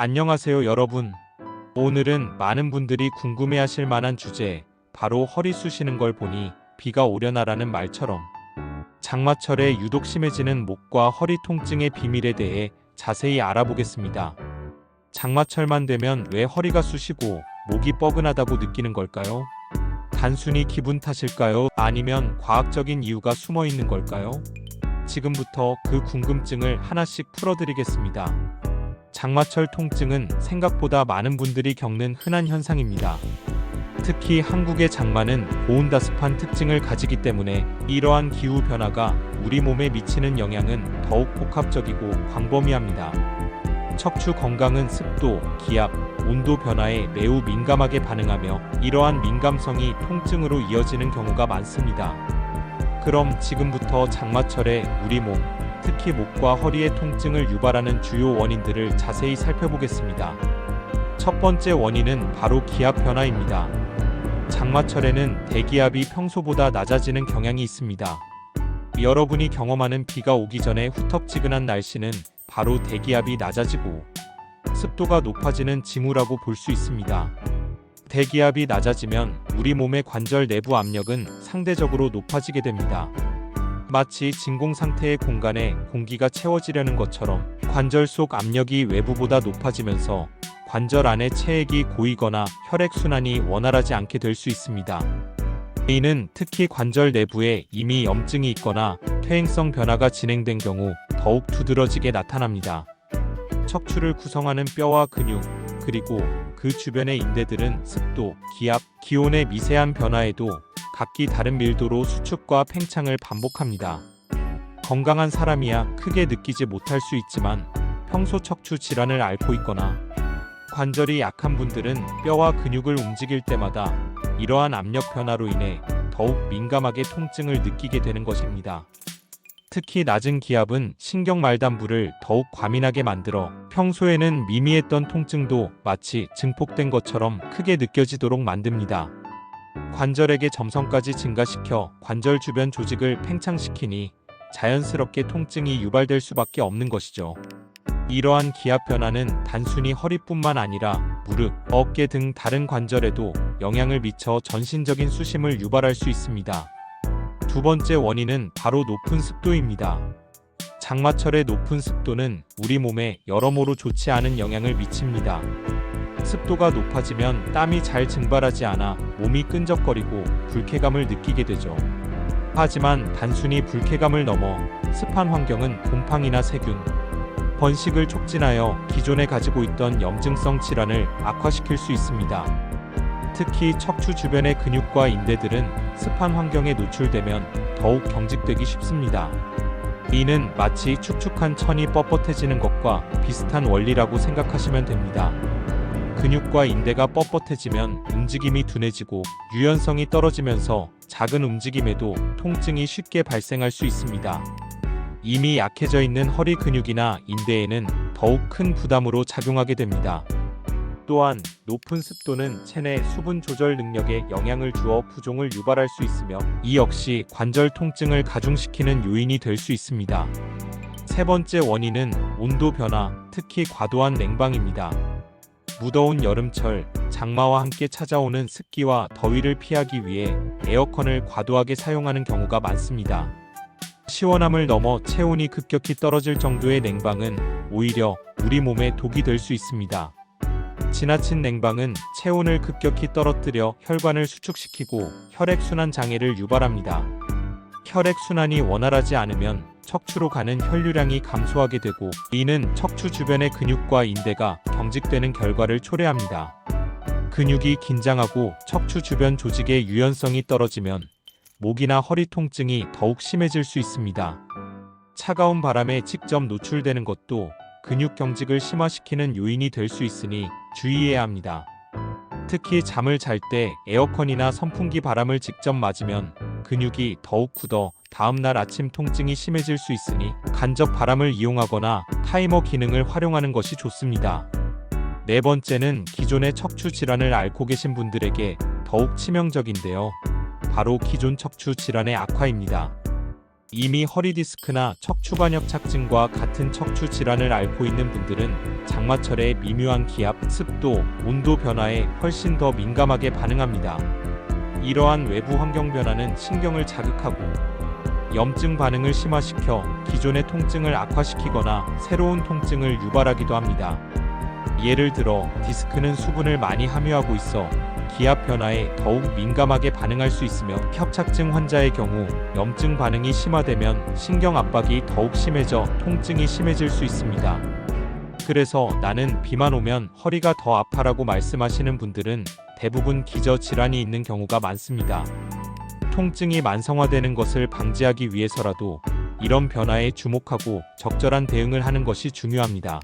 안녕하세요 여러분. 오늘은 많은 분들이 궁금해하실 만한 주제, 바로 허리 쑤시는 걸 보니 비가 오려나라는 말처럼 장마철에 유독 심해지는 목과 허리 통증의 비밀에 대해 자세히 알아보겠습니다. 장마철만 되면 왜 허리가 쑤시고 목이 뻐근하다고 느끼는 걸까요? 단순히 기분 탓일까요? 아니면 과학적인 이유가 숨어 있는 걸까요? 지금부터 그 궁금증을 하나씩 풀어드리겠습니다. 장마철 통증은 생각보다 많은 분들이 겪는 흔한 현상입니다. 특히 한국의 장마는 고온다습한 특징을 가지기 때문에 이러한 기후 변화가 우리 몸에 미치는 영향은 더욱 복합적이고 광범위합니다. 척추 건강은 습도, 기압, 온도 변화에 매우 민감하게 반응하며 이러한 민감성이 통증으로 이어지는 경우가 많습니다. 그럼 지금부터 장마철에 우리 몸, 특히 목과 허리의 통증을 유발하는 주요 원인들을 자세히 살펴보겠습니다. 첫 번째 원인은 바로 기압 변화입니다. 장마철에는 대기압이 평소보다 낮아지는 경향이 있습니다. 여러분이 경험하는 비가 오기 전에 후텁지근한 날씨는 바로 대기압이 낮아지고 습도가 높아지는 징후라고 볼 수 있습니다. 대기압이 낮아지면 우리 몸의 관절 내부 압력은 상대적으로 높아지게 됩니다. 마치 진공 상태의 공간에 공기가 채워지려는 것처럼 관절 속 압력이 외부보다 높아지면서 관절 안의 체액이 고이거나 혈액순환이 원활하지 않게 될 수 있습니다. 이는 특히 관절 내부에 이미 염증이 있거나 퇴행성 변화가 진행된 경우 더욱 두드러지게 나타납니다. 척추를 구성하는 뼈와 근육, 그리고 그 주변의 인대들은 습도, 기압, 기온의 미세한 변화에도 각기 다른 밀도로 수축과 팽창을 반복합니다. 건강한 사람이야 크게 느끼지 못할 수 있지만 평소 척추 질환을 앓고 있거나 관절이 약한 분들은 뼈와 근육을 움직일 때마다 이러한 압력 변화로 인해 더욱 민감하게 통증을 느끼게 되는 것입니다. 특히 낮은 기압은 신경 말단부를 더욱 과민하게 만들어 평소에는 미미했던 통증도 마치 증폭된 것처럼 크게 느껴지도록 만듭니다. 관절에게 점성까지 증가시켜 관절 주변 조직을 팽창시키니 자연스럽게 통증이 유발될 수밖에 없는 것이죠. 이러한 기압 변화는 단순히 허리뿐만 아니라 무릎, 어깨 등 다른 관절에도 영향을 미쳐 전신적인 쑤심을 유발할 수 있습니다. 두 번째 원인은 바로 높은 습도입니다. 장마철의 높은 습도는 우리 몸에 여러모로 좋지 않은 영향을 미칩니다. 습도가 높아지면 땀이 잘 증발하지 않아 몸이 끈적거리고 불쾌감을 느끼게 되죠. 하지만 단순히 불쾌감을 넘어 습한 환경은 곰팡이나 세균, 번식을 촉진하여 기존에 가지고 있던 염증성 질환을 악화시킬 수 있습니다. 특히 척추 주변의 근육과 인대들은 습한 환경에 노출되면 더욱 경직되기 쉽습니다. 이는 마치 축축한 천이 뻣뻣해지는 것과 비슷한 원리라고 생각하시면 됩니다. 근육과 인대가 뻣뻣해지면 움직임이 둔해지고 유연성이 떨어지면서 작은 움직임에도 통증이 쉽게 발생할 수 있습니다. 이미 약해져 있는 허리 근육이나 인대에는 더욱 큰 부담으로 작용하게 됩니다. 또한 높은 습도는 체내 수분 조절 능력에 영향을 주어 부종을 유발할 수 있으며 이 역시 관절 통증을 가중시키는 요인이 될 수 있습니다. 세 번째 원인은 온도 변화, 특히 과도한 냉방입니다. 무더운 여름철, 장마와 함께 찾아오는 습기와 더위를 피하기 위해 에어컨을 과도하게 사용하는 경우가 많습니다. 시원함을 넘어 체온이 급격히 떨어질 정도의 냉방은 오히려 우리 몸에 독이 될 수 있습니다. 지나친 냉방은 체온을 급격히 떨어뜨려 혈관을 수축시키고 혈액순환 장애를 유발합니다. 혈액순환이 원활하지 않으면 척추로 가는 혈류량이 감소하게 되고 이는 척추 주변의 근육과 인대가 경직되는 결과를 초래합니다. 근육이 긴장하고 척추 주변 조직의 유연성이 떨어지면 목이나 허리 통증이 더욱 심해질 수 있습니다. 차가운 바람에 직접 노출되는 것도 근육 경직을 심화시키는 요인이 될 수 있으니 주의해야 합니다. 특히 잠을 잘 때 에어컨이나 선풍기 바람을 직접 맞으면 근육이 더욱 굳어 다음날 아침 통증이 심해질 수 있으니 간접 바람을 이용하거나 타이머 기능을 활용하는 것이 좋습니다. 네 번째는 기존의 척추 질환을 앓고 계신 분들에게 더욱 치명적인데요. 바로 기존 척추 질환의 악화입니다. 이미 허리 디스크나 척추 관엽착증과 같은 척추 질환을 앓고 있는 분들은 장마철의 미묘한 기압, 습도, 온도 변화에 훨씬 더 민감하게 반응합니다. 이러한 외부 환경 변화는 신경을 자극하고 염증 반응을 심화시켜 기존의 통증을 악화시키거나 새로운 통증을 유발하기도 합니다. 예를 들어 디스크는 수분을 많이 함유하고 있어 기압 변화에 더욱 민감하게 반응할 수 있으며, 협착증 환자의 경우 염증 반응이 심화되면 신경 압박이 더욱 심해져 통증이 심해질 수 있습니다. 그래서 나는 비만 오면 허리가 더 아파라고 말씀하시는 분들은 대부분 기저 질환이 있는 경우가 많습니다. 통증이 만성화되는 것을 방지하기 위해서라도 이런 변화에 주목하고 적절한 대응을 하는 것이 중요합니다.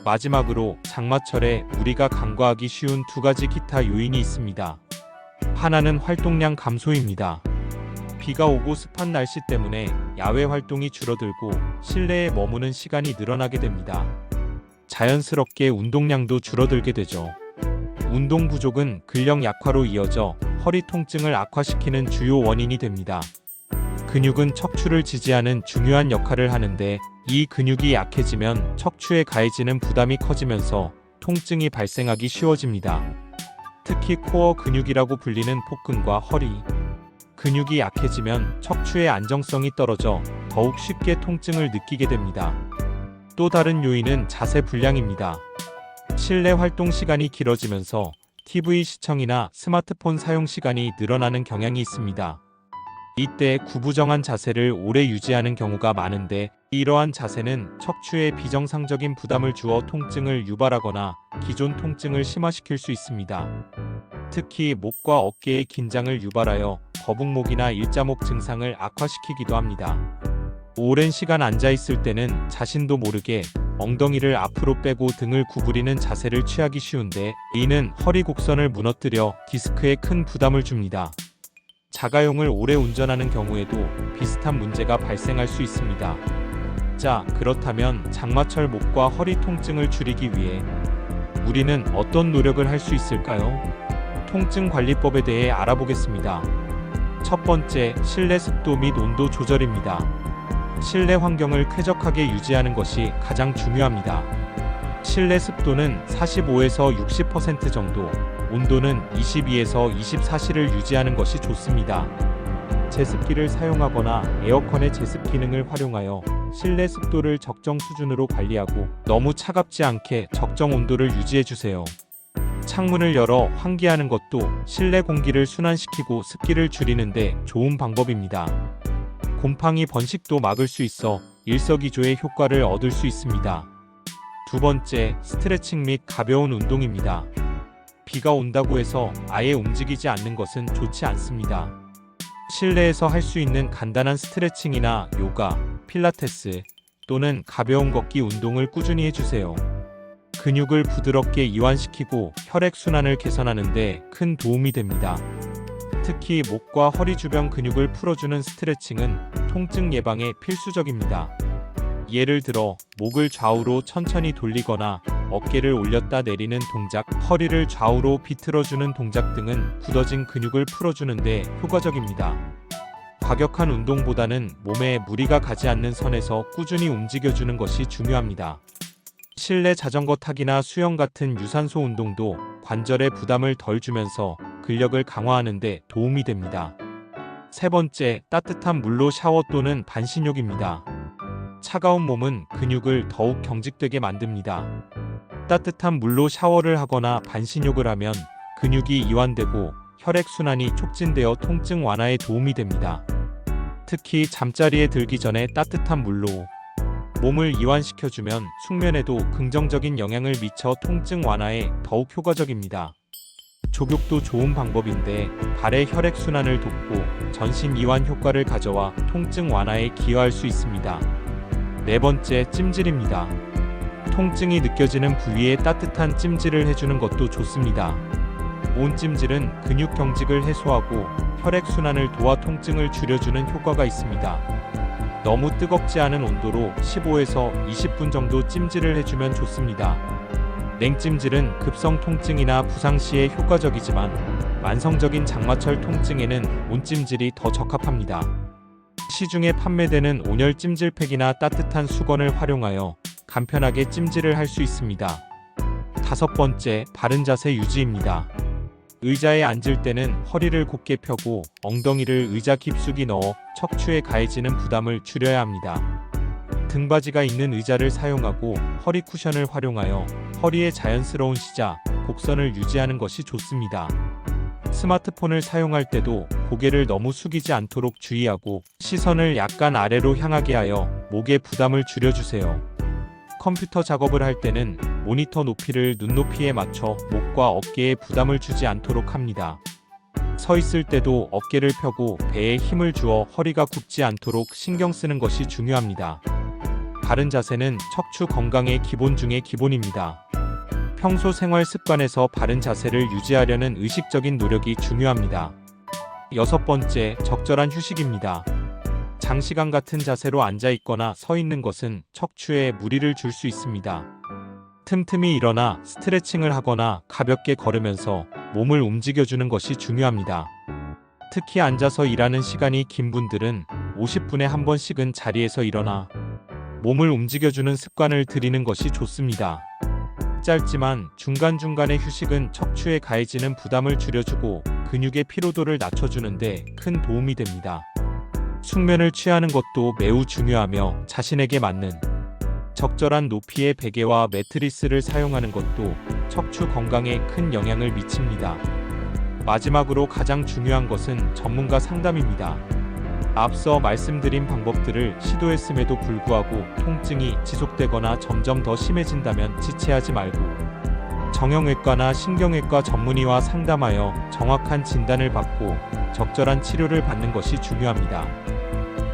마지막으로 장마철에 우리가 간과하기 쉬운 두 가지 기타 요인이 있습니다. 하나는 활동량 감소입니다. 비가 오고 습한 날씨 때문에 야외 활동이 줄어들고 실내에 머무는 시간이 늘어나게 됩니다. 자연스럽게 운동량도 줄어들게 되죠. 운동 부족은 근력 약화로 이어져 허리 통증을 악화시키는 주요 원인이 됩니다. 근육은 척추를 지지하는 중요한 역할을 하는데, 이 근육이 약해지면 척추에 가해지는 부담이 커지면서 통증이 발생하기 쉬워집니다. 특히 코어 근육이라고 불리는 복근과 허리 근육이 약해지면 척추의 안정성이 떨어져 더욱 쉽게 통증을 느끼게 됩니다. 또 다른 요인은 자세 불량입니다. 실내 활동 시간이 길어지면서 TV 시청이나 스마트폰 사용 시간이 늘어나는 경향이 있습니다. 이때 구부정한 자세를 오래 유지하는 경우가 많은데, 이러한 자세는 척추에 비정상적인 부담을 주어 통증을 유발하거나 기존 통증을 심화시킬 수 있습니다. 특히 목과 어깨의 긴장을 유발하여 거북목이나 일자목 증상을 악화시키기도 합니다. 오랜 시간 앉아 있을 때는 자신도 모르게 엉덩이를 앞으로 빼고 등을 구부리는 자세를 취하기 쉬운데, 이는 허리 곡선을 무너뜨려 디스크에 큰 부담을 줍니다. 자가용을 오래 운전하는 경우에도 비슷한 문제가 발생할 수 있습니다. 자, 그렇다면 장마철 목과 허리 통증을 줄이기 위해 우리는 어떤 노력을 할 수 있을까요? 통증 관리법에 대해 알아보겠습니다. 첫 번째, 실내 습도 및 온도 조절입니다. 실내 환경을 쾌적하게 유지하는 것이 가장 중요합니다. 실내 습도는 45에서 60% 정도, 온도는 22에서 24시를 유지하는 것이 좋습니다. 제습기를 사용하거나 에어컨의 제습 기능을 활용하여 실내 습도를 적정 수준으로 관리하고, 너무 차갑지 않게 적정 온도를 유지해주세요. 창문을 열어 환기하는 것도 실내 공기를 순환시키고 습기를 줄이는데 좋은 방법입니다. 곰팡이 번식도 막을 수 있어 일석이조의 효과를 얻을 수 있습니다. 두 번째, 스트레칭 및 가벼운 운동입니다. 비가 온다고 해서 아예 움직이지 않는 것은 좋지 않습니다. 실내에서 할 수 있는 간단한 스트레칭이나 요가, 필라테스 또는 가벼운 걷기 운동을 꾸준히 해주세요. 근육을 부드럽게 이완시키고 혈액순환을 개선하는 데 큰 도움이 됩니다. 특히 목과 허리 주변 근육을 풀어주는 스트레칭은 통증 예방에 필수적입니다. 예를 들어 목을 좌우로 천천히 돌리거나 어깨를 올렸다 내리는 동작, 허리를 좌우로 비틀어주는 동작 등은 굳어진 근육을 풀어주는 데 효과적입니다. 과격한 운동보다는 몸에 무리가 가지 않는 선에서 꾸준히 움직여주는 것이 중요합니다. 실내 자전거 타기나 수영 같은 유산소 운동도 관절에 부담을 덜 주면서 근력을 강화하는 데 도움이 됩니다. 세 번째, 따뜻한 물로 샤워 또는 반신욕입니다. 차가운 몸은 근육을 더욱 경직되게 만듭니다. 따뜻한 물로 샤워를 하거나 반신욕을 하면 근육이 이완되고 혈액순환이 촉진되어 통증 완화에 도움이 됩니다. 특히 잠자리에 들기 전에 따뜻한 물로 몸을 이완시켜주면 숙면에도 긍정적인 영향을 미쳐 통증 완화에 더욱 효과적입니다. 족욕도 좋은 방법인데 발의 혈액순환을 돕고 전신 이완 효과를 가져와 통증 완화에 기여할 수 있습니다. 네 번째, 찜질입니다. 통증이 느껴지는 부위에 따뜻한 찜질을 해주는 것도 좋습니다. 온찜질은 근육 경직을 해소하고 혈액순환을 도와 통증을 줄여주는 효과가 있습니다. 너무 뜨겁지 않은 온도로 15에서 20분 정도 찜질을 해주면 좋습니다. 냉찜질은 급성 통증이나 부상 시에 효과적이지만 만성적인 장마철 통증에는 온찜질이 더 적합합니다. 시중에 판매되는 온열 찜질팩이나 따뜻한 수건을 활용하여 간편하게 찜질을 할 수 있습니다. 5번째, 바른 자세 유지입니다. 의자에 앉을 때는 허리를 곧게 펴고 엉덩이를 의자 깊숙이 넣어 척추에 가해지는 부담을 줄여야 합니다. 등받이가 있는 의자를 사용하고 허리 쿠션을 활용하여 허리의 자연스러운 시작, 곡선을 유지하는 것이 좋습니다. 스마트폰을 사용할 때도 고개를 너무 숙이지 않도록 주의하고 시선을 약간 아래로 향하게 하여 목에 부담을 줄여주세요. 컴퓨터 작업을 할 때는 모니터 높이를 눈높이에 맞춰 목과 어깨에 부담을 주지 않도록 합니다. 서 있을 때도 어깨를 펴고 배에 힘을 주어 허리가 굽지 않도록 신경 쓰는 것이 중요합니다. 바른 자세는 척추 건강의 기본 중의 기본입니다. 평소 생활 습관에서 바른 자세를 유지하려는 의식적인 노력이 중요합니다. 6번째, 적절한 휴식입니다. 장시간 같은 자세로 앉아 있거나 서 있는 것은 척추에 무리를 줄 수 있습니다. 틈틈이 일어나 스트레칭을 하거나 가볍게 걸으면서 몸을 움직여주는 것이 중요합니다. 특히 앉아서 일하는 시간이 긴 분들은 50분에 한 번씩은 자리에서 일어나 몸을 움직여주는 습관을 들이는 것이 좋습니다. 짧지만 중간중간의 휴식은 척추에 가해지는 부담을 줄여주고 근육의 피로도를 낮춰주는데 큰 도움이 됩니다. 숙면을 취하는 것도 매우 중요하며 자신에게 맞는 적절한 높이의 베개와 매트리스를 사용하는 것도 척추 건강에 큰 영향을 미칩니다. 마지막으로 가장 중요한 것은 전문가 상담입니다. 앞서 말씀드린 방법들을 시도했음에도 불구하고 통증이 지속되거나 점점 더 심해진다면 지체하지 말고 정형외과나 신경외과 전문의와 상담하여 정확한 진단을 받고 적절한 치료를 받는 것이 중요합니다.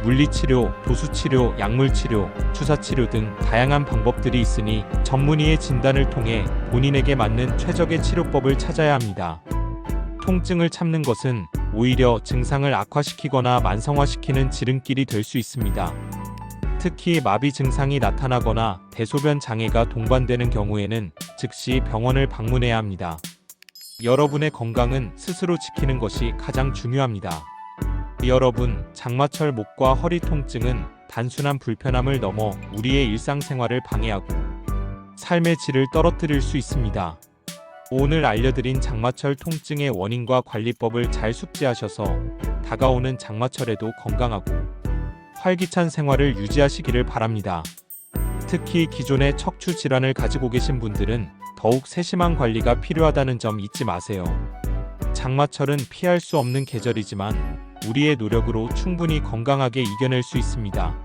물리치료, 도수치료, 약물치료, 주사치료 등 다양한 방법들이 있으니 전문의의 진단을 통해 본인에게 맞는 최적의 치료법을 찾아야 합니다. 통증을 참는 것은 오히려 증상을 악화시키거나 만성화시키는 지름길이 될 수 있습니다. 특히 마비 증상이 나타나거나 대소변 장애가 동반되는 경우에는 즉시 병원을 방문해야 합니다. 여러분의 건강은 스스로 지키는 것이 가장 중요합니다. 여러분, 장마철 목과 허리 통증은 단순한 불편함을 넘어 우리의 일상생활을 방해하고 삶의 질을 떨어뜨릴 수 있습니다. 오늘 알려드린 장마철 통증의 원인과 관리법을 잘 숙지하셔서 다가오는 장마철에도 건강하고 활기찬 생활을 유지하시기를 바랍니다. 특히 기존의 척추 질환을 가지고 계신 분들은 더욱 세심한 관리가 필요하다는 점 잊지 마세요. 장마철은 피할 수 없는 계절이지만 우리의 노력으로 충분히 건강하게 이겨낼 수 있습니다.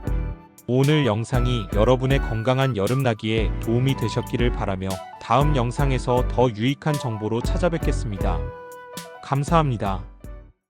오늘 영상이 여러분의 건강한 여름나기에 도움이 되셨기를 바라며 다음 영상에서 더 유익한 정보로 찾아뵙겠습니다. 감사합니다.